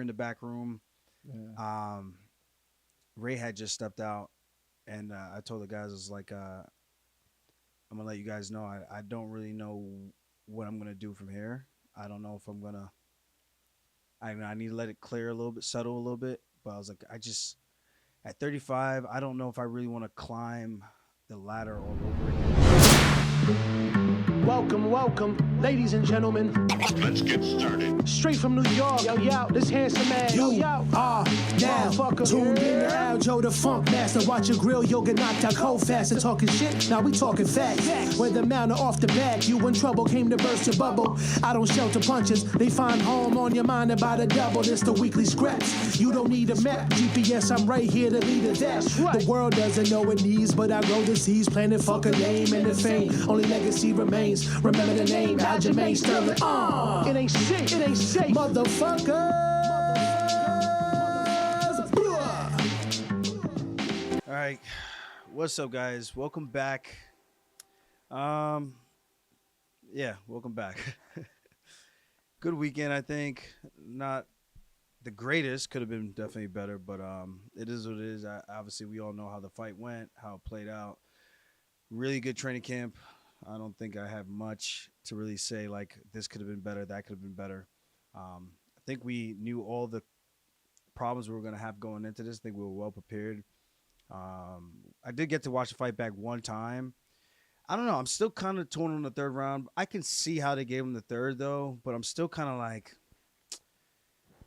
in the back room. Yeah. Ray had just stepped out, and I told the guys, I was like, I'm gonna let you guys know I don't really know what I'm gonna do from here. I don't know if I'm gonna. I need to let it clear a little bit, settle a little bit. But I was like, I just at 35, I don't know if I really want to climb the ladder all over again. Welcome, welcome, ladies and gentlemen. Let's get started. Straight from New York, yo, this handsome man, yo, Now motherfucker. tuned in to Aljo, the funk master. Watch your grill, you'll get knocked out cold fast. And talking shit, now we talking facts. Whether mount or off the back, you in trouble, came to burst your bubble. I don't shelter punches, they find home on your mind about a double. This the weekly scraps. You don't need a map, GPS, I'm right here to lead it. That's right. The world doesn't know it needs, but I grow the seeds, planted fuck a name and the fame. Only legacy remains. Remember the name, Aljamain Sterling. It ain't shit, it ain't safe. Motherfuckers. All right, what's up, guys? Welcome back. Yeah, welcome back. Good weekend, I think. Not the greatest. Could have been definitely better, but it is what it is. Obviously, we all know how the fight went, how it played out. Really good training camp. I don't think I have much to really say, like, this could have been better, that could have been better. I think we knew all the problems we were going to have going into this. I think we were well prepared. I did get to watch the fight back one time. I don't know. I'm still kind of torn on the third round. I can see how they gave him the third, though, but I'm still kind of like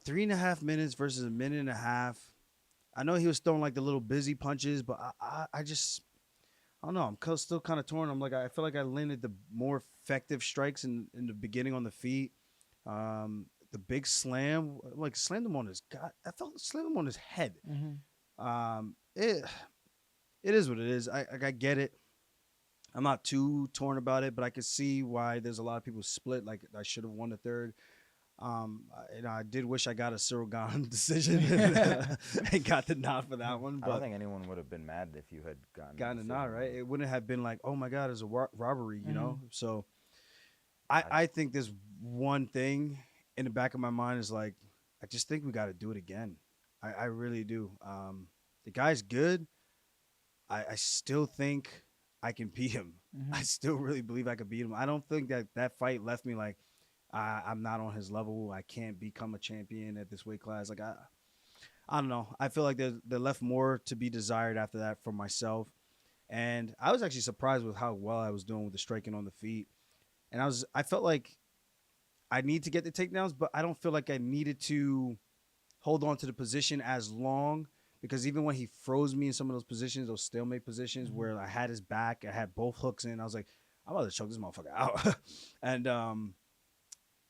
3.5 minutes versus a minute and a half. I know he was throwing, like, the little busy punches, but I just – I don't know. I'm still kind of torn. I feel like I landed the more effective strikes in the beginning on the feet. The big slam, like slammed him on his gut. I felt slammed him on his head. Mm-hmm. It is what it is. I get it. I'm not too torn about it, but I can see why there's a lot of people split. Like I should have won the third. I did wish I got a Cyril Gane decision and got the nod for that one. I But don't think anyone would have been mad if you had gotten a nod, right? It wouldn't have been like, oh my God, it's a robbery, you know? Mhm. So I think there's one thing in the back of my mind is like, I just think we got to do it again. I really do. The guy's good. I still think I can beat him. Mhm. I still really believe I could beat him. I don't think that fight left me like, I'm not on his level. I can't become a champion at this weight class. Like I don't know. I feel like there left more to be desired after that for myself. And I was actually surprised with how well I was doing with the striking on the feet. And I felt like I need to get the takedowns, but I don't feel like I needed to hold on to the position as long because even when he froze me in some of those positions, those stalemate positions where I had his back, I had both hooks in, I was like, I'm about to choke this motherfucker out. And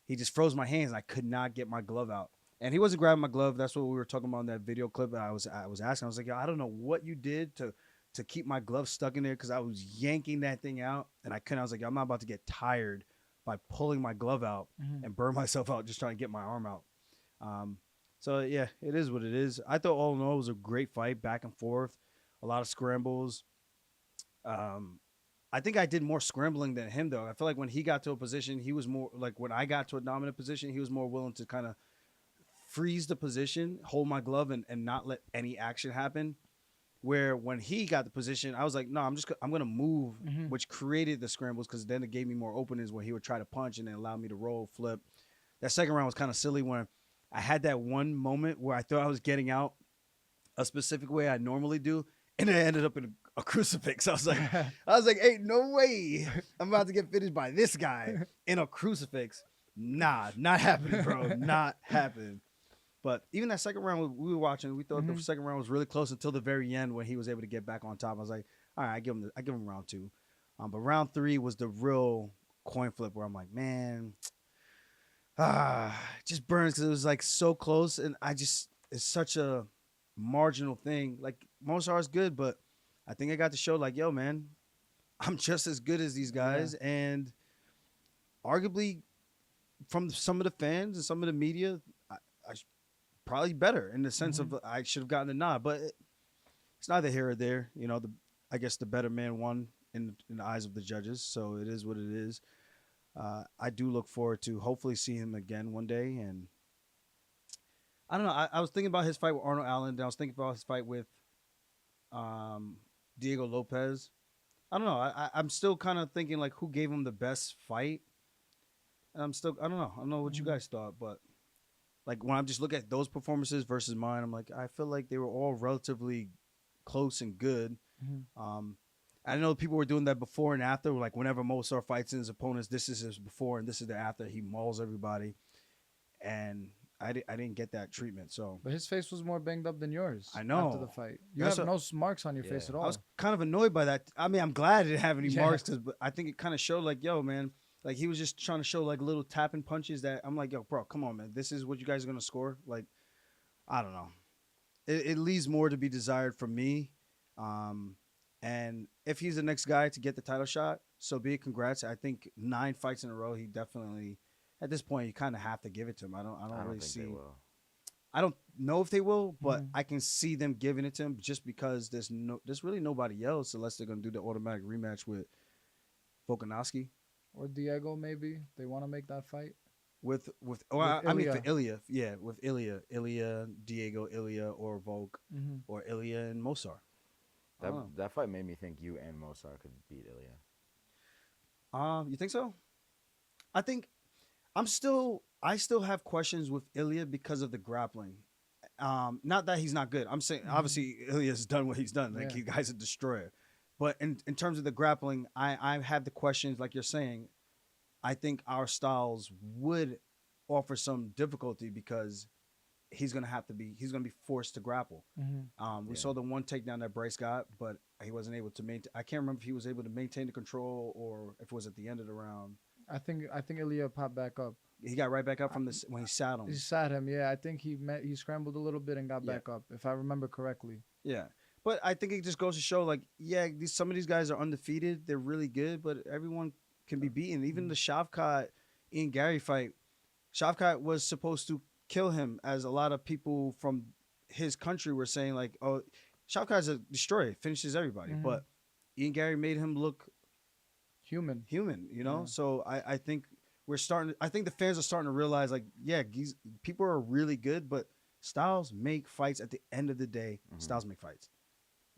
he just froze my hands and I could not get my glove out. And he wasn't grabbing my glove. That's what we were talking about in that video clip. I was asking. I was like, yo, I don't know what you did to keep my glove stuck in there because I was yanking that thing out and I couldn't. I was like, I'm not about to get tired by pulling my glove out and burn myself out just trying to get my arm out. So yeah, it is what it is. I thought all in all it was a great fight, back and forth, a lot of scrambles. I think I did more scrambling than him though. I feel like when he got to a position, he was more like when I got to a dominant position, he was more willing to kind of freeze the position, hold my glove, and not let any action happen. Where when he got the position, I was like, no, I'm gonna move, which created the scrambles because then it gave me more openings where he would try to punch and then allow me to roll, flip. That second round was kind of silly when I had that one moment where I thought I was getting out a specific way I normally do, and then I ended up in a crucifix. I was like, ain't no way I'm about to get finished by this guy in a crucifix. Nah, not happening, bro. Not happening. But even that second round we were watching, we thought the second round was really close until the very end when he was able to get back on top. I was like, all right, I give him round two. But round three was the real coin flip where I'm like, man, it just burns because it was like so close, and it's such a marginal thing. Like Movsar is good, but I think I got to show like, yo, man, I'm just as good as these guys, and arguably from some of the fans and some of the media, I probably better in the sense of I should have gotten a nod, but it's neither here or there. You know, I guess the better man won in the eyes of the judges, so it is what it is. I do look forward to hopefully seeing him again one day, and I don't know. I was thinking about his fight with Arnold Allen. Then I was thinking about his fight with um, Diego Lopez. I don't know. I'm still kind of thinking like who gave him the best fight. And I don't know. I don't know what you guys thought, but like when I'm just looking at those performances versus mine, I'm like I feel like they were all relatively close and good. Um, I know people were doing that before and after. Like whenever Movsar fights in his opponents, this is his before and this is the after. He mauls everybody, and I didn't get that treatment. So But his face was more banged up than yours. I know. After the fight, you That's have no marks on your face Yeah. at all. I was kind of annoyed by that. I mean, I'm glad it didn't have any Yeah. marks because I think it kind of showed like, yo, man, like he was just trying to show like little tapping punches that I'm like, yo, bro, come on, man, this is what you guys are gonna score. Like, I don't know. It leaves more to be desired from me. And if he's the next guy to get the title shot, so be it. Congrats. I think 9 fights in a row. He definitely, at this point, you kind of have to give it to him. I don't I don't really think see. they will. I don't know if they will, but Mhm. I can see them giving it to him just because there's really nobody else unless they're gonna do the automatic rematch with Volkanovski. Or Diego, maybe they want to make that fight. With or With I mean for Ilya. Ilya, yeah, with Ilya, Diego, Ilya, or Volk, Mm-hmm. or Ilya and Mosar. I That don't know. that fight made me think you and Mosar could beat Ilya. You think so? I think I still have questions with Ilya because of the grappling. Not that he's not good. I'm saying obviously Ilya's done what he's done. Like Yeah. he guy's a destroyer. But in terms of the grappling, I have the questions like you're saying. I think our styles would offer some difficulty because he's gonna be forced to grapple. Mm-hmm. We Yeah. saw the one takedown that Bryce got, but he wasn't able to maintain. I can't remember if he was able to maintain the control or if it was at the end of the round. I think Ilya popped back up. He got right back up from this when he sat him. He sat him. Yeah, I think he scrambled a little bit and got Yeah. back up, if I remember correctly. Yeah, but I think it just goes to show, like, yeah, some of these guys are undefeated. They're really good, but everyone can be beaten. Even the Shavkat Ian Gary fight, Shavkat was supposed to kill him, as a lot of people from his country were saying, like, oh, Shavkat's a destroyer, finishes everybody. Mhm. But Ian Gary made him look Human. human, you know? Yeah. So I think I think the fans are starting to realize, like, yeah, people are really good, but styles make fights at the end of the day. Mhm. Styles make fights.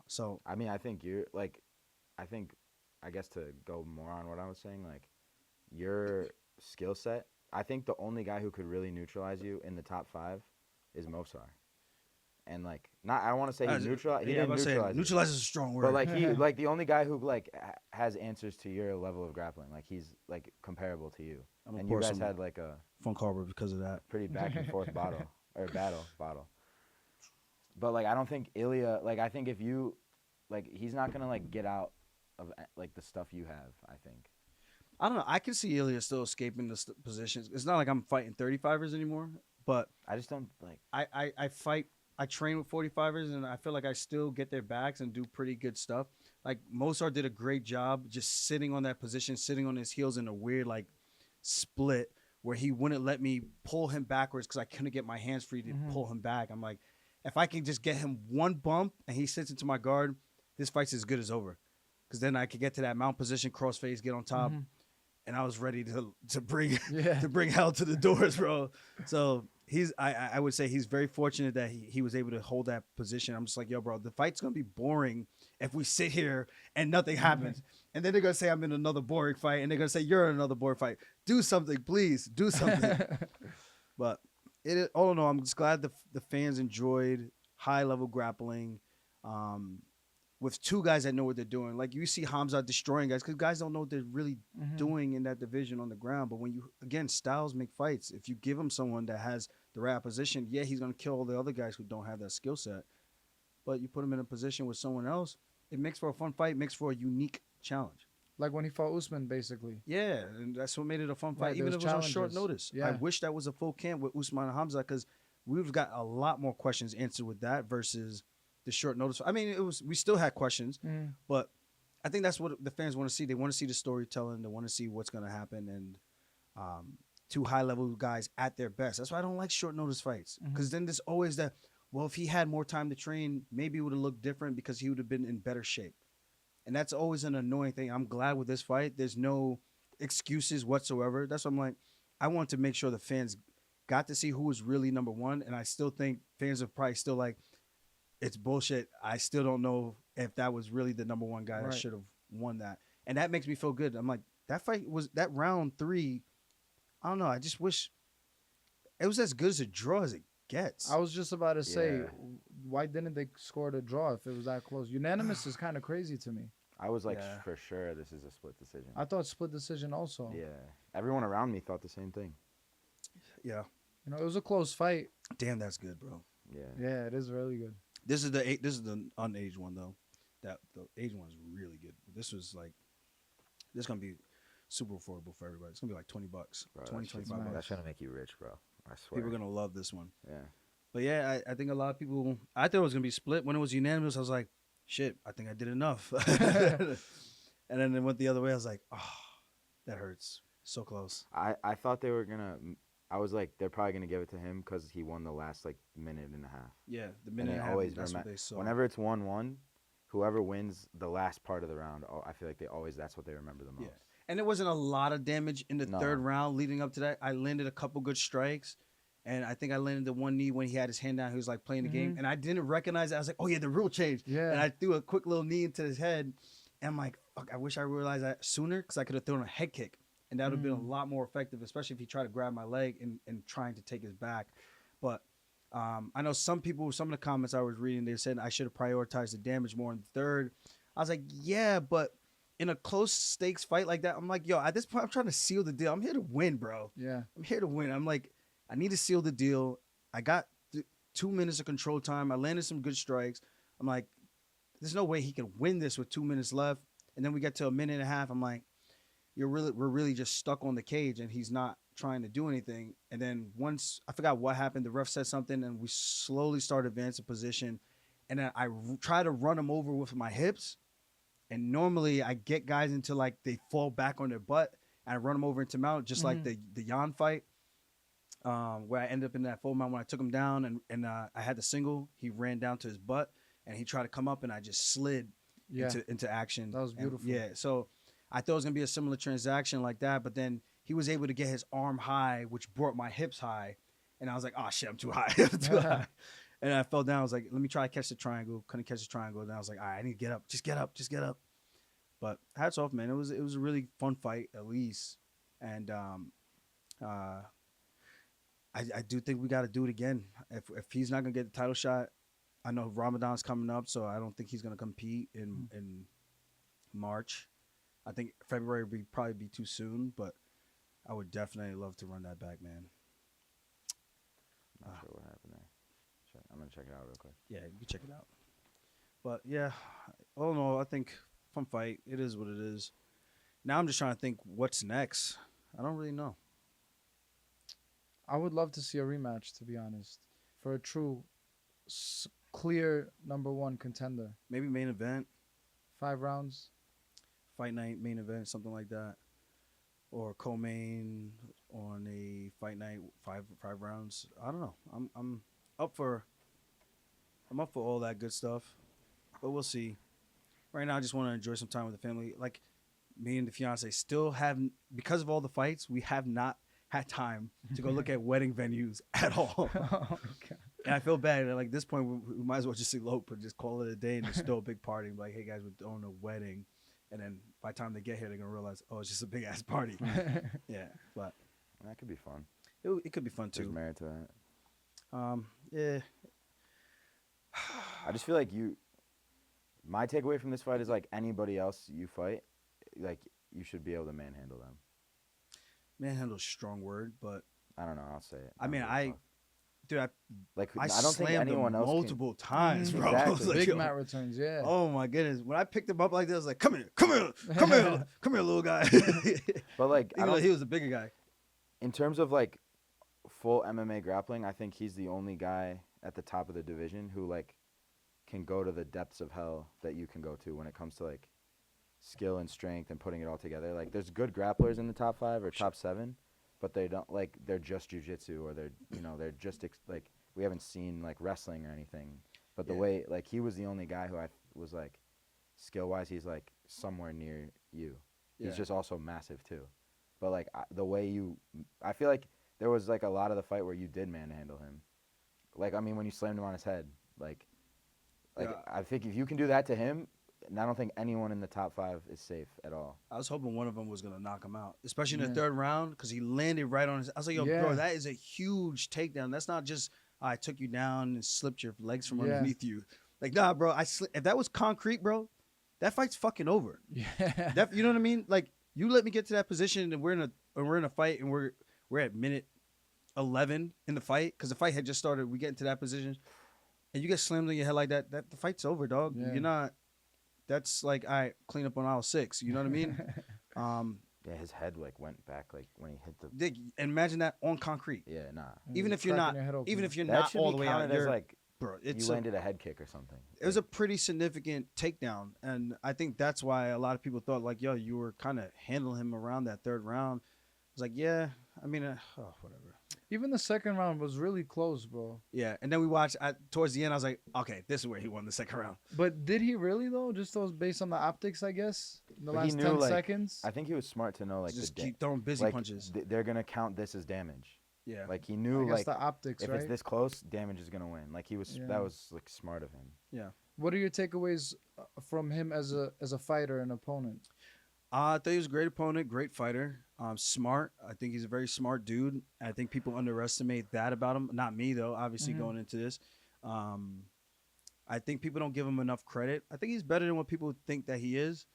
So, I mean, I think you're like, I think, I guess to go more on what I was saying, like, your skill set. I think the only guy who could really neutralize you in the top 5 is Mosar. And like, not I don't want to say he neutralized. He yeah, didn't I'm saying neutralize. you. neutralize is a strong word. But like he, like the only guy who like has answers to your level of grappling. Like he's like comparable to you. I'm gonna And you pour guys some had like a Funk Harbor because of that. pretty back and forth battle. But like I don't think Ilya. Like I think if you, like he's not gonna like get out of like the stuff you have. I think. I don't know. I can see Ilya still escaping the positions. It's not like I'm fighting 35ers anymore, but I just don't like. I train with 45ers, and I feel like I still get their backs and do pretty good stuff. Like Mozart did a great job just sitting on that position, sitting on his heels in a weird like split where he wouldn't let me pull him backwards because I couldn't get my hands free to pull him back. I'm like, if I can just get him one bump and he sits into my guard, this fight's as good as over. Because then I could get to that mount position, crossface, get on top, and I was ready to bring Yeah. to bring hell to the doors, bro. So I would say he's very fortunate that he was able to hold that position. I'm just like, yo, bro, the fight's gonna be boring if we sit here and nothing happens. And then they're gonna say I'm in another boring fight, and they're gonna say you're in another boring fight. Do something, please. Do something. But all in all, I'm just glad the fans enjoyed high level grappling. With two guys that know what they're doing. Like you see Hamza destroying guys because guys don't know what they're really doing in that division on the ground. But when you, again, styles make fights. If you give him someone that has the right position, yeah, he's going to kill all the other guys who don't have that skill set. But you put him in a position with someone else, it makes for a fun fight, makes for a unique challenge. Like when he fought Usman, basically. Yeah, and that's what made it a fun fight, Right, even if it there was was on short challenges. notice. I Yeah. wish that was a full camp with Usman and Hamza because we've got a lot more questions answered with that versus the short notice. I mean, we still had questions, but I think that's what the fans want to see. They want to see the storytelling. They want to see what's going to happen, and two high level guys at their best. That's why I don't like short notice fights because then there's always that. Well, if he had more time to train, maybe it would have looked different because he would have been in better shape, and that's always an annoying thing. I'm glad with this fight. There's no excuses whatsoever. That's what I'm like. I want to make sure the fans got to see who was really number one, and I still think fans are probably still like, it's bullshit. I still don't know if that was really the number one guy that Right. should have won that, and that makes me feel good. I'm like, that fight was that round 3. I don't know. I just wish it was as good as a draw as it gets. I was just about to say, Yeah. why didn't they score the draw if it was that close? Unanimous is kind of crazy to me. I was like, Yeah. for sure, this is a split decision. I thought split decision also. Yeah, everyone around me thought the same thing. Yeah. You know, it was a close fight. Damn, that's good, bro. Yeah. Yeah, it is really good. This is the unaged one though. That the aged one is really good. This was like, this is gonna be super affordable for everybody. It's gonna be like $20, Bro, 20, that shit's- 25 nice. That's trying to make you rich, bro. I swear. People are gonna love this one. Yeah. But yeah, I think a lot of people. I thought it was gonna be split. When it was unanimous, I was like, shit, I think I did enough. And then it went the other way. I was like, oh, that hurts. So close. I thought they were gonna. I was like, they're probably gonna give it to him because he won the last like minute and a half. Yeah, the And minute they and a half, always that's what remi- they saw. Whenever it's 1-1, whoever wins the last part of the round, I feel like that's what they remember the most. Yeah. And there wasn't a lot of damage in the No. third round leading up to that. I landed a couple good strikes. And I think I landed the one knee when he had his hand down. He was like playing the game. And I didn't recognize it. I was like, oh, yeah, the rule changed. Yeah. And I threw a quick little knee into his head. And I'm like, fuck, I wish I realized that sooner because I could have thrown a head kick. And that would have been a lot more effective, especially if he tried to grab my leg and trying to take his back. But I know some people, some of the comments I was reading, they said I should have prioritized the damage more in the third. I was like, yeah, but in a close stakes fight like that, I'm like, yo, at this point, I'm trying to seal the deal. I'm here to win, bro. Yeah. I'm here to win. I'm like, I need to seal the deal. I got 2 minutes of control time. I landed some good strikes. I'm like, there's no way he can win this with 2 minutes left. And then we get to a minute and a half. I'm like, we're really just stuck on the cage, and he's not trying to do anything. And then once I forgot what happened, the ref said something, and we slowly started advancing position. And then I try to run him over with my hips. And normally I get guys into like they fall back on their butt, and I run them over into mount, just like the Jan fight, where I ended up in that full mount when I took him down, and I had the single. He ran down to his butt, and he tried to come up, and I just slid into action. That was And, beautiful. yeah, so I thought it was gonna be a similar transaction like that, but then he was able to get his arm high, which brought my hips high, and I was like, oh shit, I'm too high, I'm too high. And I fell down. I was like, let me try to catch the triangle. Couldn't catch the triangle. Then I was like, all right, I need to get up. Just get up. Just get up. But hats off, man. It was a really fun fight, at least. And I do think we got to do it again. If he's not gonna get the title shot, I know Ramadan's coming up, so I don't think he's gonna compete in March. I think February would probably be too soon, but I would definitely love to run that back, man. Not sure what happened there. I'm gonna check it out real quick. Yeah, you can check it out. But yeah, all in all, I think fun fight. It is what it is. Now I'm just trying to think what's next. I don't really know. I would love to see a rematch, to be honest, for a true, clear number one contender. Maybe main event, 5 rounds. fight night, main event, something like that, or co-main on a fight night, five rounds. I don't know. I'm up for all that good stuff, but we'll see. Right now, I just want to enjoy some time with the family. Like me and the fiance still have, because of all the fights, we have not had time to go look at wedding venues at all. Okay. And I feel bad. Like at this point, we might as well just elope and just call it a day and just throw a big party. Like, hey guys, we're throwing a wedding, and then by the time they get here, they're gonna realize, oh, it's just a big ass party. Yeah, but That could be fun. it could be fun Who's too. married to that? Yeah. I just feel like my takeaway from this fight is like anybody else you fight, like you should be able to manhandle them. Manhandle's a strong word, but I don't know. I'll say it. I mean, don't give a fuck. dude, like I don't think slammed anyone him else multiple times, bro. I Exactly. was like, Big yo, mat returns, yeah. oh my goodness. When I picked him up like this, I was like, come here, come here, come here, come here, little guy. But like, I Even though don't, he was a bigger guy. in terms of like full MMA grappling, I think he's the only guy at the top of the division who like can go to the depths of hell that you can go to when it comes to like skill and strength and putting it all together. Like there's good grapplers in the top 5 or top 7, but they don't like they're just jiu-jitsu or they're just like we haven't seen like wrestling or anything. But the Yeah. way like he was the only guy who I was like skill-wise he's like somewhere near you. He's Yeah. just also massive too. But like the way I feel like there was like a lot of the fight where you did manhandle him. Like I mean, when you slammed him on his head, like Yeah. I think if you can do that to him, and I don't think anyone in the top 5 is safe at all. I was hoping one of them was gonna knock him out, especially in the Yeah. third round, because he landed right on his. I was like, "Yo, Yeah. bro, that is a huge takedown. That's not just I took you down and slipped your legs from Yeah. underneath you. Like, nah, bro. If that was concrete, bro, that fight's fucking over. Yeah. That you know what I mean? Like, you let me get to that position, and we're in a fight, and we're at minute 11 in the fight because the fight had just started. We get into that position, and you get slammed on your head like that. That the fight's over, dog. Yeah. You're not. That's like, all right, clean up on aisle 6. You know what I mean? Yeah, his head like went back like when he hit the. Dig, imagine that on concrete. Yeah, nah. Even if you're Cracking not, your head open. even if you're That not should all be the way out, counted as you're, like bro. you It's landed a head kick or something. it was a pretty significant takedown, and I think that's why a lot of people thought like, yo, you were kind of handling him around that third round. It's like, yeah, I mean, whatever. Even the second round was really close, bro. Yeah, and then we watched towards the end. I was like, okay, this is where he won the second round. But did he really though? Just those based on the optics, I guess. In the But he last knew, 10 like, seconds. I think he was smart to know like Just the keep throwing busy like, punches. they're gonna count this as damage. Yeah, Like he I knew guess like the optics, if right? it's this close, damage is gonna win. Like he was Yeah. that was like smart of him. What are your takeaways from him as a fighter and opponent? I thought he was a great opponent, great fighter, smart. I think he's a very smart dude. I think people underestimate that about him. Not me though. Obviously, Mhm. going into this, I think people don't give him enough credit. I think he's better than what people think that he is.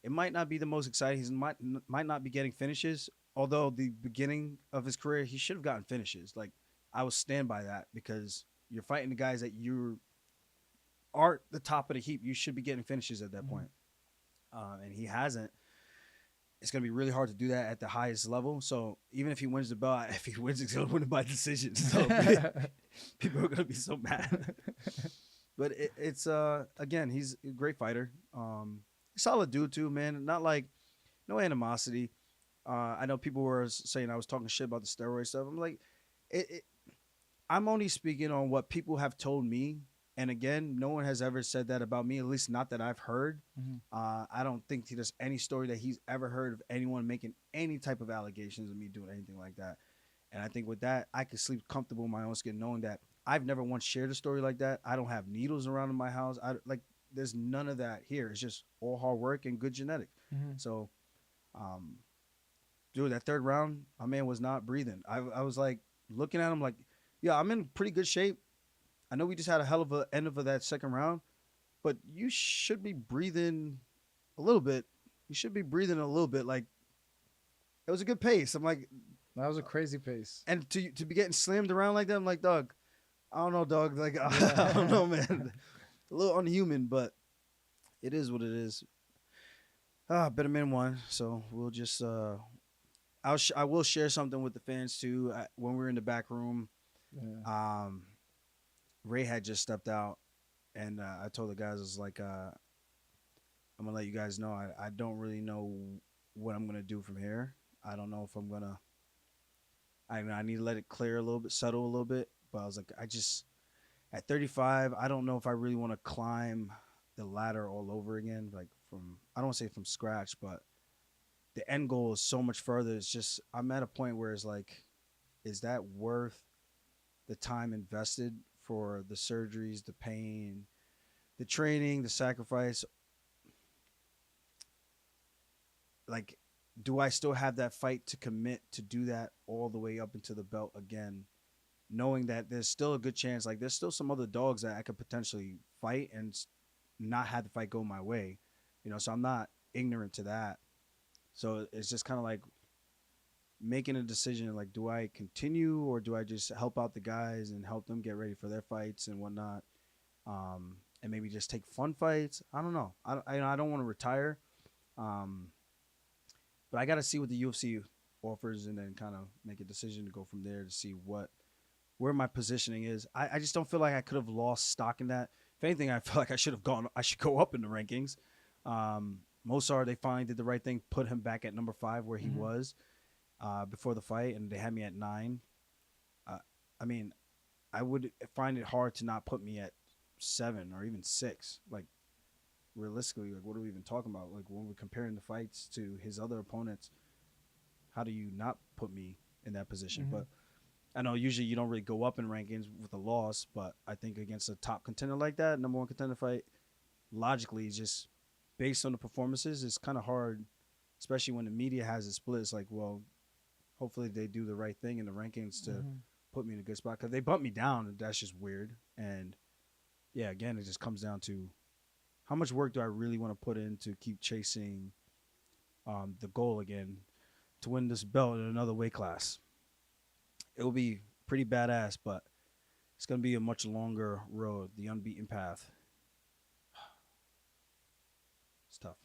It might not be the most exciting. He might not be getting finishes. Although the beginning of his career, he should have gotten finishes. Like I will stand by that because you're fighting the guys that you are the top of the heap. You should be getting finishes at that point, and he hasn't. It's gonna be really hard to do that at the highest level. So even if he wins the belt, if he wins, he's gonna win it by decision. So people are gonna be so mad. But it's again, he's a great fighter. Solid dude too, man. Not like no animosity. I know people were saying I was talking shit about the steroid stuff. I'm like, I'm only speaking on what people have told me. And again, no one has ever said that about me, at least not that I've heard. Mhm. I don't think there's any story that he's ever heard of anyone making any type of allegations of me doing anything like that. And I think with that, I can sleep comfortable in my own skin knowing that I've never once shared a story like that. I don't have needles around in my house. There's none of that here. It's just all hard work and good genetics. Mhm. So, dude, that third round, my man was not breathing. I was like looking at him like, yeah, I'm in pretty good shape. I know we just had a hell of a end of that second round, but you should be breathing a little bit. You should be breathing a little bit. Like it was a good pace. I'm like, That was a crazy pace. and to be getting slammed around like that, I'm like, dog, I don't know, dog. Like I don't know, man. A little unhuman, but it is what it is. Better man won, so we'll just I will share something with the fans too. When we were in the back room, Yeah. Ray had just stepped out, and I told the guys, I was like, I'm gonna let you guys know I don't really know what I'm gonna do from here. I don't know if I'm gonna. I need to let it clear a little bit, settle a little bit. But I was like, at 35, I don't know if I really want to climb the ladder all over again. Like I don't want to say from scratch, but the end goal is so much further. It's just I'm at a point where it's like, is that worth the time invested for the surgeries, the pain, the training, the sacrifice? Like, do I still have that fight to commit to do that all the way up into the belt again, knowing that there's still a good chance, like there's still some other dogs that I could potentially fight and not have the fight go my way, so I'm not ignorant to that. So it's just kind of like making a decision, like, do I continue or do I just help out the guys and help them get ready for their fights and whatnot, and maybe just take fun fights? I don't know. I don't want to retire, but I got to see what the UFC offers and then kind of make a decision to go from there to see where my positioning is. I just don't feel like I could have lost stock in that. If anything, I feel like I should go up in the rankings. Movsar, they finally did the right thing, put him back at number 5 where he was before the fight, and they had me at 9. I mean, I would find it hard to not put me at 7 or even 6. Like, realistically, like, what are we even talking about? Like, when we're comparing the fights to his other opponents, how do you not put me in that position? But I know usually you don't really go up in rankings with a loss, but I think against a top contender like that, number one contender fight, logically, just based on the performances, it's kind of hard, especially when the media has it split. It's like, well, hopefully they do the right thing in the rankings to Mhm. put me in a good spot because they bumped me down, and that's just weird. And yeah, again, it just comes down to how much work do I really want to put in to keep chasing the goal again to win this belt in another weight class. It will be pretty badass, but it's gonna be a much longer road, the unbeaten path. It's tough.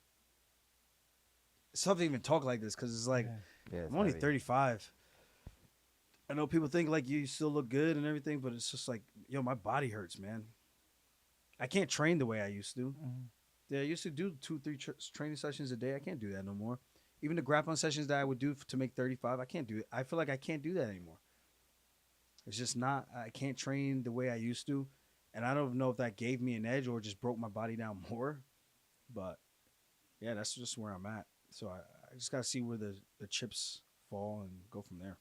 It's tough to even talk like this because it's like Yeah. Yeah, it's I'm only heavy. 35. I know people think like you still look good and everything, but it's just like, yo, my body hurts, man. I can't train the way I used to. Mhm. Yeah, I used to do 2, 3 training sessions a day. I can't do that no more. Even the grappling sessions that I would do to make 35, I can't do it. I feel like I can't do that anymore. It's just not. I can't train the way I used to, and I don't know if that gave me an edge or just broke my body down more. But yeah, that's just where I'm at. So I just gotta see where the chips fall and go from there.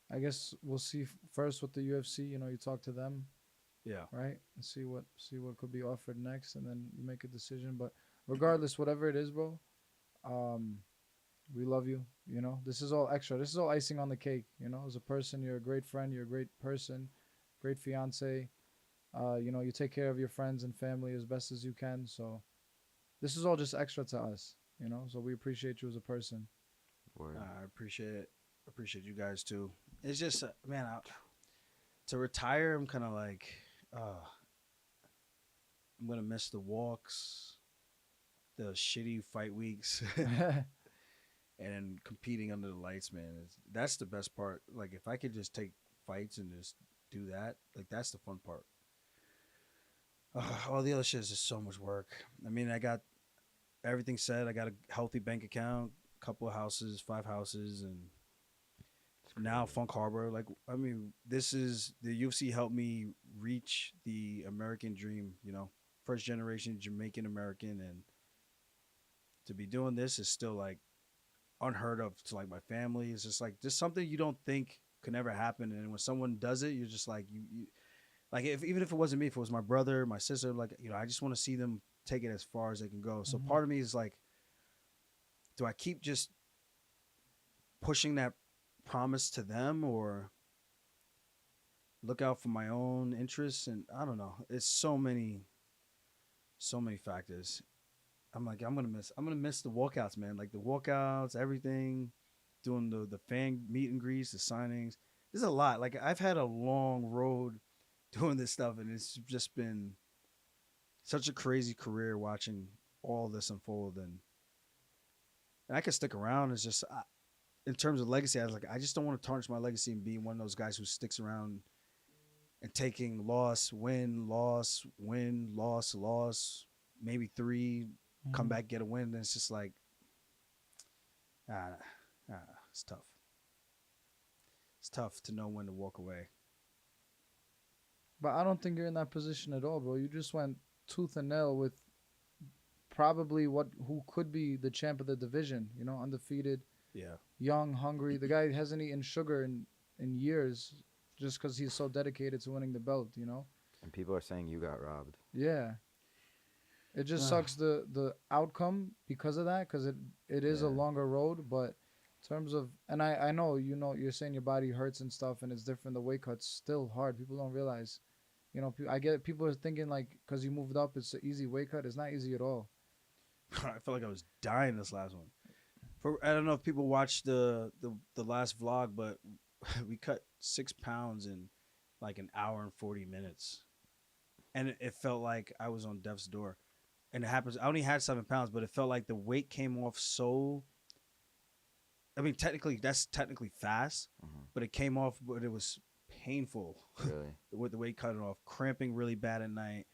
I guess we'll see first with the UFC. You know, you talk to them, Yeah. right, and see what could be offered next, and then you make a decision. But regardless, whatever it is, bro, um, we love you. You know, this is all extra. This is all icing on the cake. You know, as a person, you're a great friend. You're a great person, great fiance. You know, you take care of your friends and family as best as you can. So this is all just extra to us. You know, so we appreciate you as a person. Word. I appreciate it. Appreciate you guys too. It's just, man, to retire, I'm kind of like, I'm gonna miss the walks, the shitty fight weeks, and competing under the lights, man. That's the best part. Like, if I could just take fights and just do that, like that's the fun part. All the other shit is just so much work. I mean, I got everything set. I got a healthy bank account, couple of houses, 5 houses, and now Funk Harbor. Like, I mean, this is the UFC helped me reach the American dream. You know, first generation Jamaican American, and to be doing this is still like unheard of to like my family. It's just like just something you don't think could never happen, and when someone does it, you're just like you like if even if it wasn't me, if it was my brother, my sister, like I just want to see them take it as far as they can go. So Mhm. part of me is like, do I keep just pushing that promise to them or look out for my own interests? And I don't know. It's so many factors. I'm like, I'm gonna miss the walkouts, man. Like the walkouts, everything, doing the fan meet and greets, the signings. There's a lot. Like I've had a long road doing this stuff, and it's just been such a crazy career watching all this unfold. And I could stick around. It's just in terms of legacy, I was like, I just don't want to tarnish my legacy and be one of those guys who sticks around and taking loss, win, loss, win, loss, loss, maybe three, come Mhm. back, get a win. And it's just like, ah, ah, it's tough. It's tough to know when to walk away. But I don't think you're in that position at all, bro. You just went tooth and nail with probably what who could be the champ of the division. You know, undefeated, Yeah. young, hungry. The guy hasn't eaten sugar in years, just because he's so dedicated to winning the belt. You know. And people are saying you got robbed. Yeah. It just sucks the outcome because of that, because it is a Yeah. longer road, but in terms of, and I know, you know, you're saying your body hurts and stuff and it's different, the weight cut's still hard. People don't realize, you know, I get it, people are thinking like because you moved up it's an easy weight cut. It's not easy at all. I felt like I was dying this last one. I don't know if people watched the last vlog, but we cut 6 pounds in like an hour and 40 minutes, and it felt like I was on death's door. And it happens. I only had 7 pounds, but it felt like the weight came off so. I mean, technically, that's technically fast, Mhm. but it came off, but it was painful Really. with the weight cutting off, cramping really bad at night.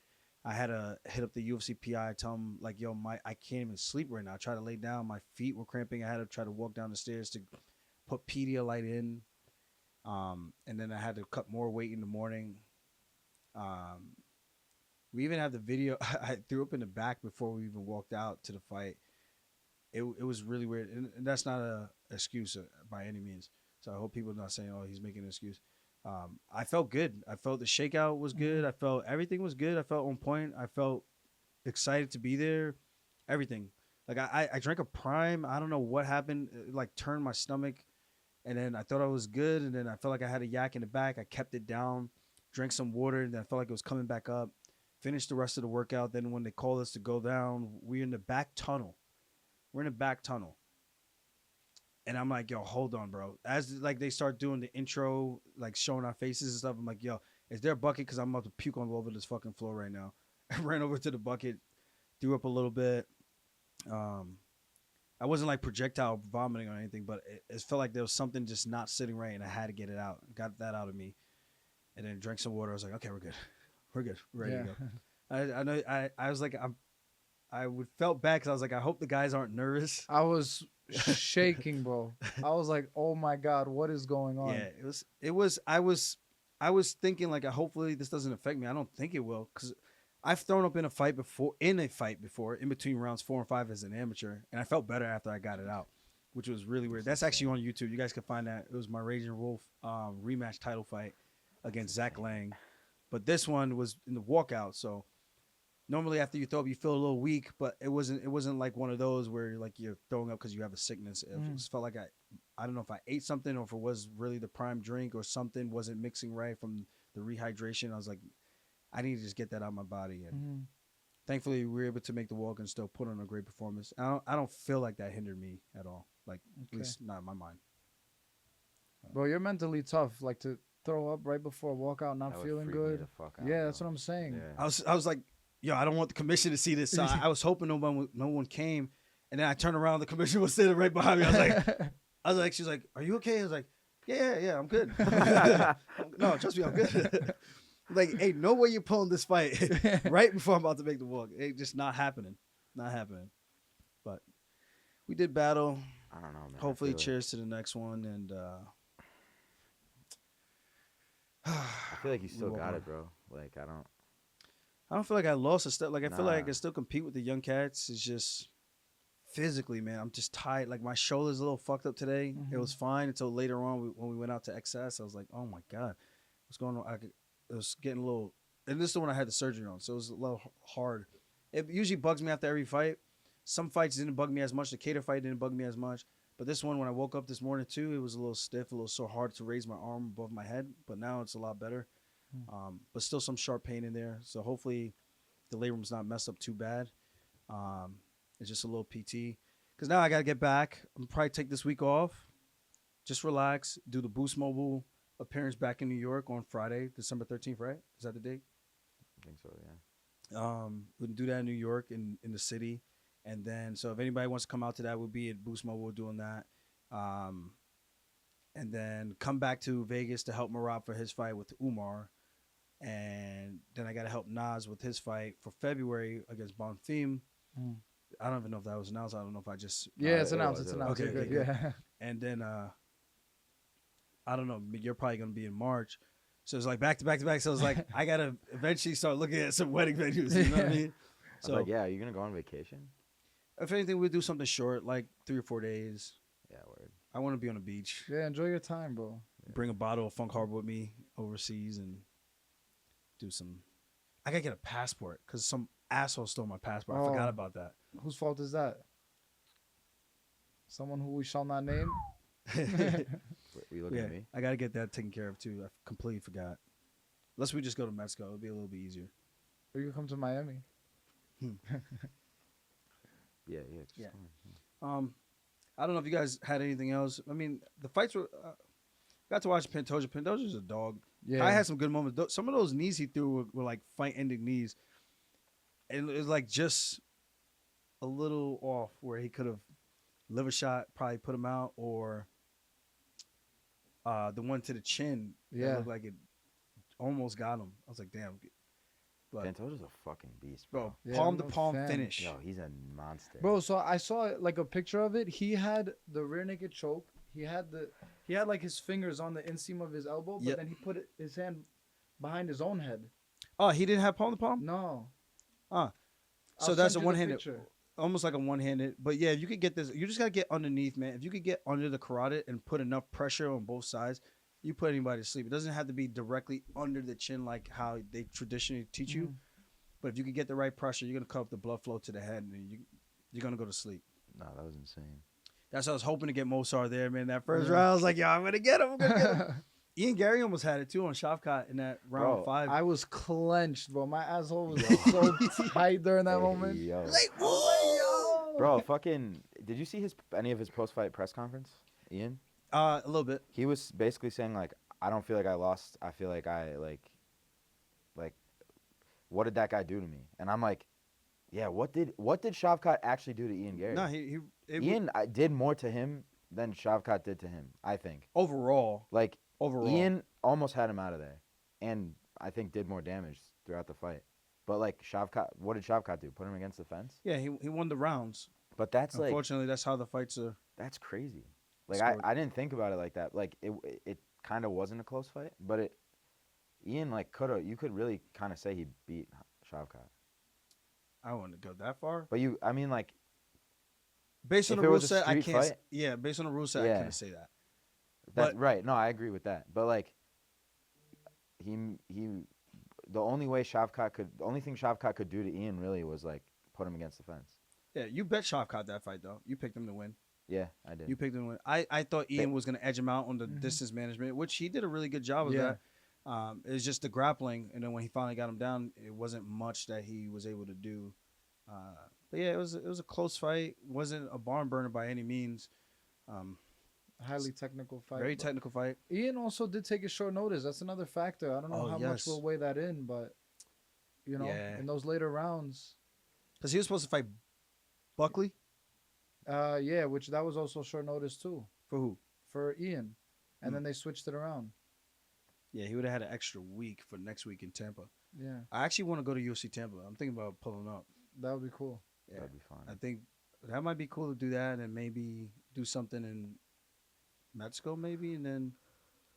I had to hit up the UFC PI, tell him like, "Yo, I can't even sleep right now." I tried to lay down, my feet were cramping. I had to try to walk down the stairs to put Pedialyte in, and then I had to cut more weight in the morning. Um, we even have the video. I threw up in the back before we even walked out to the fight. It was really weird, and that's not a excuse by any means. So I hope people are not saying, "Oh, he's making an excuse." I felt good. I felt the shakeout was good. I felt everything was good. I felt on point. I felt excited to be there. Everything. Like I drank a prime. I don't know what happened. It, like turned my stomach, and then I thought I was good, and then I felt like I had a yak in the back. I kept it down. Drank some water, and then I felt like it was coming back up. Finished the rest of the workout. Then when they called us to go down, we're in the back tunnel. We're in the back tunnel. And I'm like, yo, hold on, bro. As like they start doing the intro, like showing our faces and stuff, I'm like, yo, is there a bucket? Because I'm about to puke all over this fucking floor right now. I ran over to the bucket, threw up a little bit. I wasn't like projectile vomiting or anything, but it felt like there was something just not sitting right, and I had to get it out. Got that out of me, and then drank some water. I was like, okay, we're good, we're good, we're ready to go. I know. I was like, I would felt bad because I was like, I hope the guys aren't nervous. I was shaking, bro. I was like, oh my God, what is going on? Yeah, I was thinking like, hopefully this doesn't affect me. I don't think it will, because I've thrown up in a fight before, in between rounds 4 and 5 as an amateur, and I felt better after I got it out, which was really weird. That's actually on YouTube. You guys can find that. It was my Raging Wolf rematch title fight against Zach Lang, but this one was in the walkout. So normally after you throw up, you feel a little weak, but it wasn't like one of those where you're throwing up because you have a sickness. It just felt like I don't know if I ate something or if it was really the prime drink or something wasn't mixing right from the rehydration. I was like, I need to just get that out of my body. And thankfully we were able to make the walk and still put on a great performance. I don't feel like that hindered me at all. Like, at least not in my mind. Bro, you're mentally tough. Like to throw up right before a walkout, not That would feeling freak me good. the fuck out, Yeah, that's bro. what I'm saying. Yeah. I was like, yo, I don't want the commission to see this. So I was hoping no one came. And then I turned around, the commission was sitting right behind me. I was like, she's like, are you okay? I was like, yeah, I'm good. No, trust me, I'm good. Like, hey, no way you're pulling this fight right before I'm about to make the walk. It just not happening. But we did battle. I don't know, man. Hopefully, I feel cheers to the next one. And I feel like you still won't got win. it, bro. Like I don't. feel like I lost a step. Like I feel like I Nah. can still compete with the young cats. It's just physically, man. I'm just tired. Like my shoulder's a little fucked up today. It was fine until later on when we went out to XS. I was like, oh my god, what's going on? It was getting a little. And this is the one I had the surgery on, so it was a little hard. It usually bugs me after every fight. Some fights didn't bug me as much. The Cater fight didn't bug me as much. But this one, when I woke up this morning too, it was a little stiff, a little so hard to raise my arm above my head. But now it's a lot better. But still some sharp pain in there. So hopefully the labrum's not messed up too bad. It's just a little PT. Because now I got to get back. I'm probably take this week off. Just relax. Do the Boost Mobile appearance back in New York on Friday, December 13th, right? Is that the date? I think so, yeah. We'll do that in New York in the city. And then, so if anybody wants to come out to that, we'll be at Boost Mobile doing that. And then come back to Vegas to help Marab for his fight with Umar. And then I got to help Nas with his fight for February against Bonfim. I don't even know if that was announced. I don't know if I just... Yeah, it's it announced. was, It's it announced. was. You're Okay, good. okay, Yeah. And then, I don't know, you're probably going to be in March. So it's like back to back to back. So it's like, I got to eventually start looking at some wedding venues. You know what I mean? I was like, yeah, are you gonna go on vacation? If anything, we'll do something short, like 3 or 4 days. Yeah, word. I want to be on the beach. Yeah, enjoy your time, bro. Bring a bottle of Funk Harbor with me overseas and do some. I gotta get a passport because some asshole stole my passport. I Oh. forgot about that. Whose fault is that? Someone who we shall not name? Wait, you looking Yeah, at me? I gotta get that taken care of too. I completely forgot. Unless we just go to Mexico, it'll be a little bit easier. Or you can come to Miami. Yeah. Just Yeah. come on. I don't know if you guys had anything else. I mean, the fights were. Got to watch Pantoja. Pantoja's a dog. Yeah. I had some good moments. Some of those knees he threw were like fight-ending knees. And it was like just a little off where he could have liver shot, probably put him out, or the one to the chin. That Yeah. looked like it almost got him. I was like, damn. But Pantoja's a fucking beast, bro. bro, Yeah, palm I'm to a palm fan. finish. Yo, he's a monster. Bro, so I saw like a picture of it. He had the rear naked choke. He had like his fingers on the inseam of his elbow, but Yep. then he put his hand behind his own head. Oh, he didn't have palm to palm? No. Ah. I'll So that's send a you the one-handed. picture. almost like a one-handed. But yeah, if you could get this, you just gotta get underneath, man. If you could get under the carotid and put enough pressure on both sides, you put anybody to sleep. It doesn't have to be directly under the chin like how they traditionally teach you. But if you could get the right pressure, you're gonna cut up the blood flow to the head, and you're gonna go to sleep. No, that was insane. That's what I was hoping to get Movsar there, man. That first round, I was like, yo, I'm gonna get him. I'm gonna get him. Ian Gary almost had it too on Shavkat in that round Bro, 5. I was clenched, bro. My asshole was so tight during that moment. Yo. like, whoa, Bro, fucking, did you see any of his post-fight press conference, Ian? a little bit. He was basically saying, like, I don't feel like I lost. I feel like what did that guy do to me? And I'm like, yeah, what did Shavkat actually do to Ian Gary? No, Ian did more to him than Shavkat did to him, I think. overall. Like, Ian almost had him out of there, and I think did more damage throughout the fight. But, like, Shavkat, what did Shavkat do? Put him against the fence? Yeah, he won the rounds. But that's, like, Unfortunately, that's how the fights are. that's crazy. Like, scored. I didn't think about it like that. Like, it kind of wasn't a close fight, but Ian, like, you could really kind of say he beat Shavkat. I wouldn't go that far. But I mean, like, Based on if the it rule was a set, I street can't. fight- Yeah, based on the rule set, I Yeah. can't say that. that's But- right. No, I agree with that. But, like, the only thing Shavkat could do to Ian really was, like, put him against the fence. Yeah, you bet Shavkat that fight though. You picked him to win. Yeah, I did. You picked him to win. I thought Ian was going to edge him out on the distance management, which he did a really good job of that. It was just the grappling, and then when he finally got him down, it wasn't much that he was able to do. But yeah, it was a close fight. Wasn't a barn burner by any means. Highly technical fight. Very but technical fight. Ian also did take a short notice. That's another factor. I don't know Oh, how much yes. we'll weigh that in, but Yeah. in those later rounds, Because he was supposed to fight Buckley which that was also short notice too for who? for Ian, and then they switched it around. Yeah, he would have had an extra week for next week in Tampa. Yeah, I actually want to go to UFC Tampa. I'm thinking about pulling up. that would be cool. Yeah, That'd be fun. I think that might be cool to do that and maybe do something in Mexico maybe, and then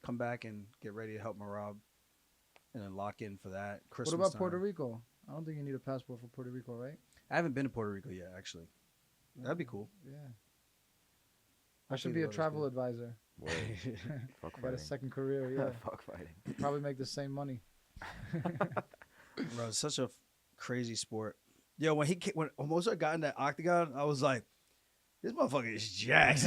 come back and get ready to help Marab and then lock in for that Christmas What about time. Puerto Rico? I don't think you need a passport for Puerto Rico, right? I haven't been to Puerto Rico yet, actually. That'd be cool. Yeah. I Hopefully should be the a weather's travel good. advisor. Word. Fuck I got a fighting. second career. Yeah, Fuck fighting. probably make the same money. Bro, it's such a crazy sport. Yo, when Mozart got in that octagon, I was like, this motherfucker is jacked.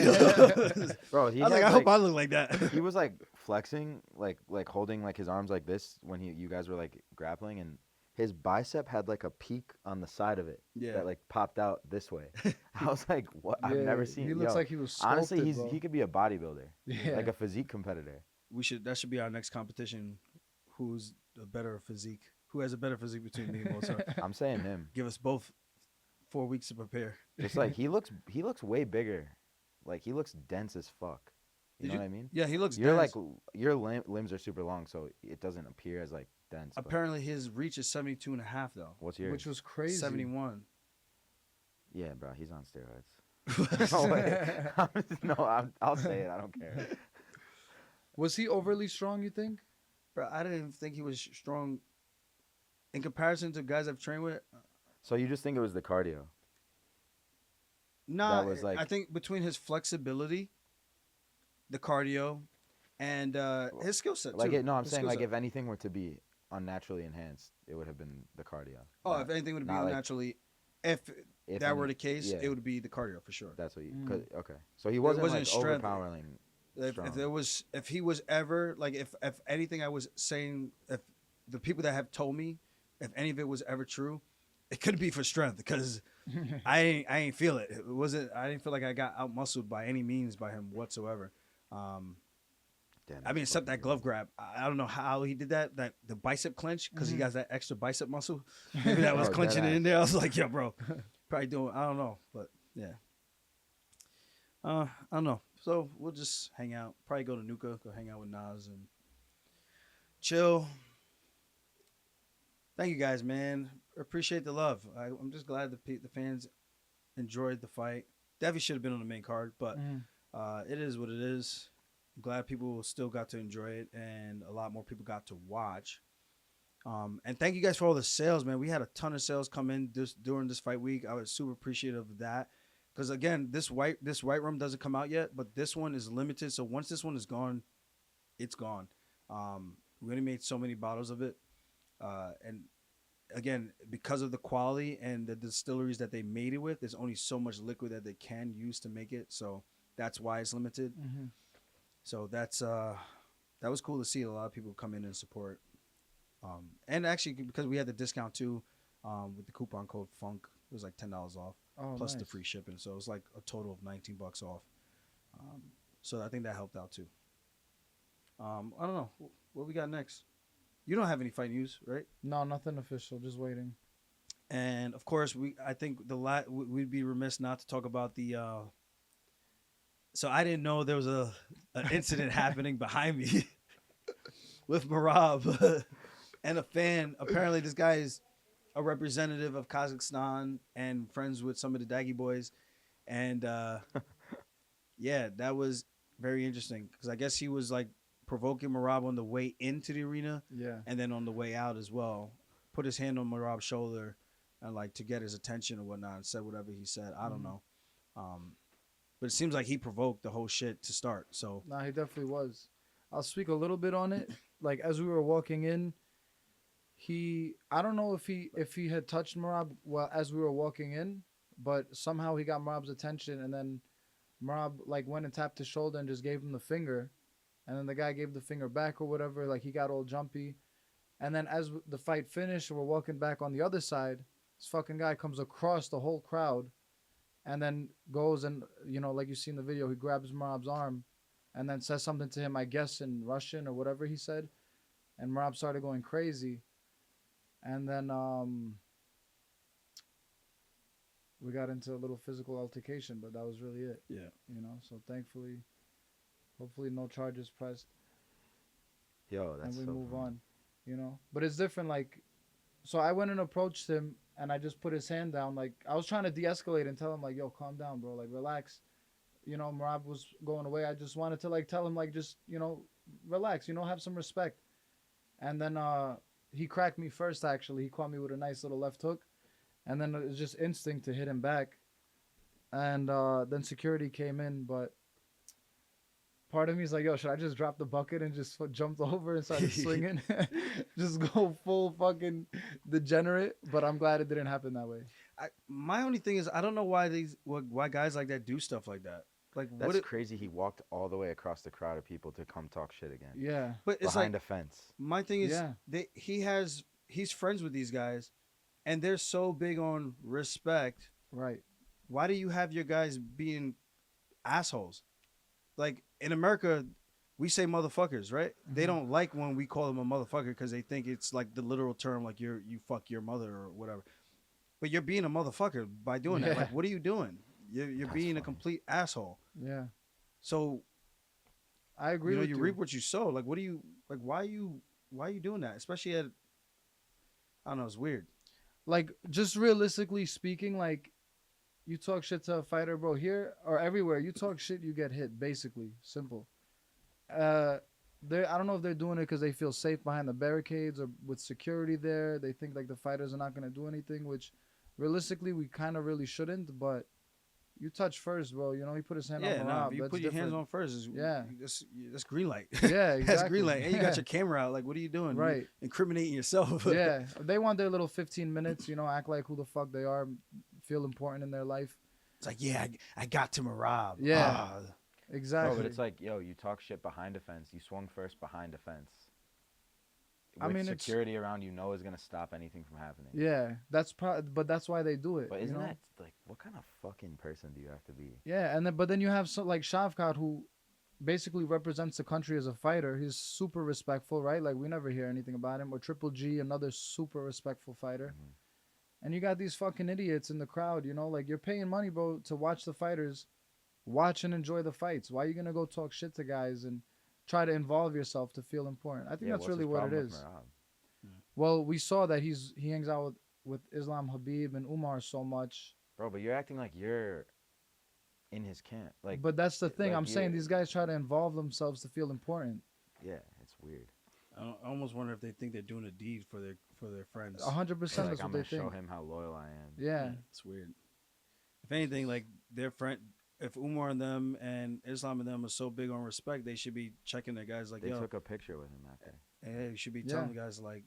Bro, I was like, I hope I look like that. he was like flexing, like holding like his arms like this when you guys were like grappling, and his bicep had like a peak on the side of it Yeah. that like popped out this way. I was like, what? I've Yeah, never seen. He looks yo, like he was honestly, sculpted, bro. he could be a bodybuilder, Yeah. like a physique competitor. That should be our next competition. Who's a better physique? Who has a better physique between me and Mozart? I'm saying him. Give us both 4 weeks to prepare. Just like he looks way bigger. Like he looks dense as fuck. You know what I mean? Yeah, he looks You're dense. like your limbs are super long, so it doesn't appear as like dense. but Apparently his reach is 72 and a half though. what's yours? Which was crazy. 71. Yeah, bro, he's on steroids. No way. I'll say it. I don't care. Was he overly strong, you think? Bro, I didn't think he was strong in comparison to guys I've trained with. So you just think it was the cardio? Nah, That was like- I think between his flexibility, the cardio, and his skill set Like too. it, no, I'm His saying skill like set. if anything were to be unnaturally enhanced, it would have been the cardio. Oh, Not- if anything would be not like naturally, if if that any- were the case, yeah. it would be the cardio for sure. That's what you. 'Cause- okay, so he wasn't wasn't like strength. overpowering. If strong. there was, if he was ever like, if anything I was saying, if the people that have told me, if any of it was ever true, it could be for strength because I ain't feel it. It wasn't. I didn't feel like I got out muscled by any means by him whatsoever. Damn, I mean, that's except fucking that glove grab. I don't know how he did that. That the bicep clench because he has that extra bicep muscle. Maybe that was Oh, clenching it deadass. in there. I was like, yo, bro, probably doing. I don't know, but yeah. I don't know. So we'll just hang out. Probably go to Nuka, go hang out with Nas and chill. Thank you guys, man. Appreciate the love. I'm just glad the fans enjoyed the fight. Definitely should have been on the main card, but it is what it is. I'm glad people still got to enjoy it, and a lot more people got to watch. And thank you guys for all the sales, man. We had a ton of sales come in during this fight week. I was super appreciative of that. Because again, this white rum doesn't come out yet, but this one is limited. So once this one is gone, it's gone. We only made so many bottles of it, and again, because of the quality and the distilleries that they made it with, there's only so much liquid that they can use to make it. So that's why it's limited. Mm-hmm. So that was cool to see a lot of people come in and support. And actually, because we had the discount too, with the coupon code FUNK, it was like $10 off plus the free shipping. So it was like a total of $19 off. So I think that helped out too. I don't know what we got next. You don't have any fight news, right? No, nothing official. Just waiting. And of course, I think we'd be remiss not to talk about the. So I didn't know there was an incident happening behind me with Marab and a fan. Apparently, this guy is a representative of Kazakhstan and friends with some of the Daggy boys, and yeah, that was very interesting because I guess he was like provoking Marab on the way into the arena, Yeah. and then on the way out as well. Put his hand on Marab's shoulder and like to get his attention or whatnot, and said whatever he said. I don't know. But it seems like he provoked the whole shit to start. So Nah, he definitely was. I'll speak a little bit on it. Like as we were walking in, I don't know if he had touched Marab well as we were walking in, but somehow he got Marab's attention, and then Marab like went and tapped his shoulder and just gave him the finger, and then the guy gave the finger back or whatever. Like he got all jumpy, and then as the fight finished, we're walking back on the other side. This fucking guy comes across the whole crowd, and then goes and like you see in the video, he grabs Marab's arm, and then says something to him, I guess in Russian or whatever he said, and Marab started going crazy, and then we got into a little physical altercation, but that was really it. yeah, So thankfully, hopefully no charges pressed, Yo, that's and we so move funny. on. But it's different. Like, so I went and approached him, and I just put his hand down. Like I was trying to de-escalate and tell him like, yo, calm down, bro. Like relax. Marab was going away. I just wanted to like tell him like just relax. Have some respect. And then he cracked me first. Actually, he caught me with a nice little left hook, and then it was just instinct to hit him back. And then security came in, but part of me is like, yo, should I just drop the bucket and just jump over and start swinging? Just go full fucking degenerate. But I'm glad it didn't happen that way. my only thing is I don't know why guys like that do stuff like that. Like That's crazy. He walked all the way across the crowd of people to come talk shit again. Yeah. but it's Behind like a fence. my thing is Yeah. he's friends with these guys, and they're so big on respect. Right. Why do you have your guys being assholes? Like in America, we say motherfuckers, right? They don't like when we call them a motherfucker because they think it's like the literal term, like you fuck your mother or whatever. But you're being a motherfucker by doing that. Yeah. Like, what are you doing? You're being a funny. complete asshole. Yeah. So I agree with you. you reap what you sow. Like, what do you like? Why are you doing that? Especially at, I don't know, it's weird. Like, just realistically speaking, like, you talk shit to a fighter, bro, here or everywhere, you talk shit, you get hit, basically. Simple. I don't know if they're doing it because they feel safe behind the barricades or with security there. They think, like, the fighters are not going to do anything, which, realistically, we kind of really shouldn't, but you touch first, bro. He put his hand on Yeah, Marab. nah, if you That's put your hands different. on first, that's green light. Yeah, That's exactly. green light. And you got your camera out. Like, what are you doing? You're Right. incriminating yourself. Yeah. They want their little 15 minutes, act like who the fuck they are, feel important in their life. It's like, yeah, I got to Marab. Yeah. Ah. Exactly. Bro, but it's like, yo, you talk shit behind a fence. You swung first behind a fence. I With mean, it's- security around, is gonna stop anything from happening. Yeah, but that's why they do it. But isn't you know? that like, what kind of fucking person do you have to be? Yeah, but then you have like Shavkat, who basically represents the country as a fighter. He's super respectful, right? Like we never hear anything about him. Or Triple G, another super respectful fighter. And you got these fucking idiots in the crowd. Like you're paying money, bro, to watch the fighters, watch and enjoy the fights. Why are you gonna go talk shit to guys and try to involve yourself to feel important? I think that's what's really his what it problem with is. Merab? Well, we saw that he hangs out with Islam Habib and Umar so much. Bro, but you're acting like you're in his camp. Like, But that's the thing. like I'm saying you- these guys try to involve themselves to feel important. yeah, it's weird. I almost wonder if they think they're doing a deed for their friends. 100%. It's That's like what I'm they gonna show think. him how loyal I am. Yeah. It's weird. If anything, like their friend, if Umar and them and Islam and them are so big on respect, they should be checking their guys like, They yo, took a picture with him after. hey, you should be Yeah. telling the guys like,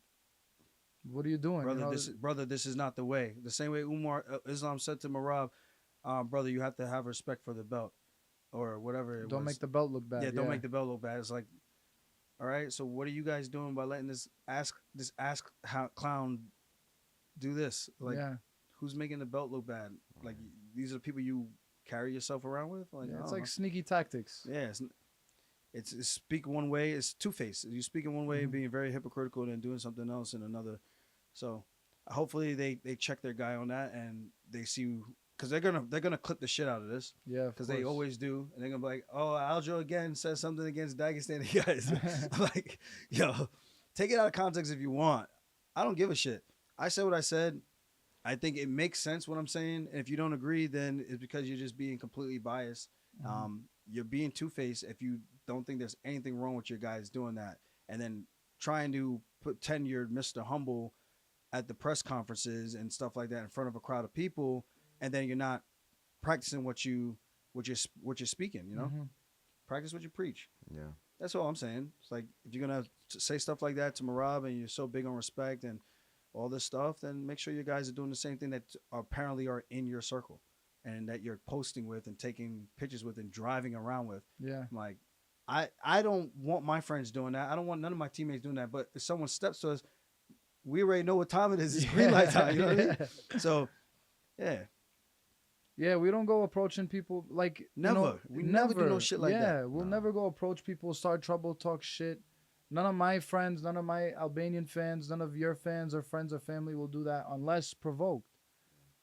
What are you doing? brother, you know, this is not the way. The same way Umar Islam said to Marab, brother, you have to have respect for the belt or whatever it don't was. make the belt look bad. Yeah, don't make the belt look bad. It's like, all right, so what are you guys doing by letting this ask how clown do this? Like, yeah. who's making the belt look bad? Like, these are people you carry yourself around with. Like, Yeah, I it's don't like sneaky tactics. know. Yeah, it's speak one way. It's two faced. You speak in one way, Mhm. being very hypocritical, and then doing something else in another. So, hopefully they check their guy on that and they see because they're gonna clip the shit out of this. Yeah, Because they always do, and they're gonna be like, "Oh, Aljo again says something against Dagestani guys." I'm like, "Yo, take it out of context if you want. I don't give a shit. I said what I said. I think it makes sense what I'm saying, and if you don't agree, then it's because you're just being completely biased. You're being two faced if you don't think there's anything wrong with your guys doing that, and then trying to put tenured Mr. Humble at the press conferences and stuff like that in front of a crowd of people, and then you're not practicing what you're speaking. Mhm. Practice what you preach. Yeah. That's all I'm saying. It's like if you're gonna say stuff like that to Marab and you're so big on respect and all this stuff, then make sure you guys are doing the same thing that apparently are in your circle and that you're posting with and taking pictures with and driving around with. Yeah. I'm like, I don't want my friends doing that. I don't want none of my teammates doing that. But if someone steps to us, we already know what time it is. It's green light time. You know what I mean? So, yeah. Yeah, we don't go approaching people like Never. We never do no shit like that. Yeah, we'll No. never go approach people, start trouble, talk shit. None of my friends, none of my Albanian fans, none of your fans or friends or family will do that unless provoked.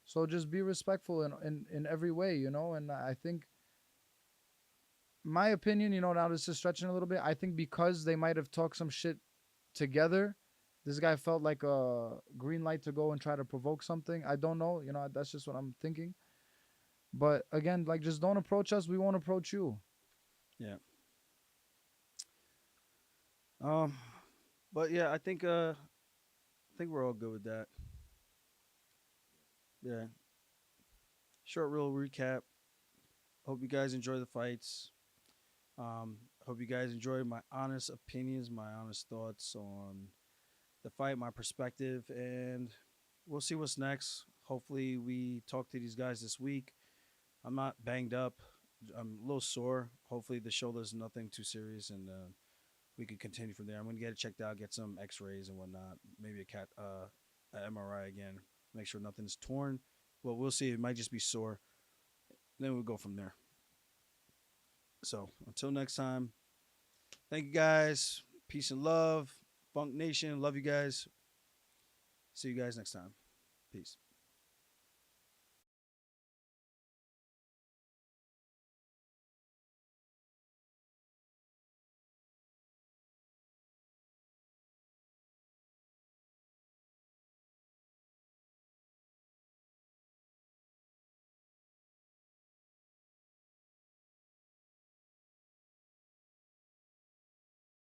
So just be respectful in every way, you know. And I think, my opinion, you know, now this is stretching a little bit. I think because they might have talked some shit together, this guy felt like a green light to go and try to provoke something. I don't know, you know. That's just what I'm thinking. But again, like, just don't approach us. We won't approach you. Yeah. But yeah, I think we're all good with that. Yeah. Short real recap. Hope you guys enjoy the fights. Hope you guys enjoyed my honest opinions, my honest thoughts on the fight, my perspective, and we'll see what's next. Hopefully, we talk to these guys this week. I'm not banged up. I'm a little sore. Hopefully, the shoulder's nothing too serious, and we can continue from there. I'm gonna get it checked out, get some X-rays and whatnot. Maybe a MRI again. Make sure nothing's torn. Well, we'll see. It might just be sore. Then we'll go from there. So until next time, thank you guys. Peace and love. Funk Nation. Love you guys. See you guys next time. Peace.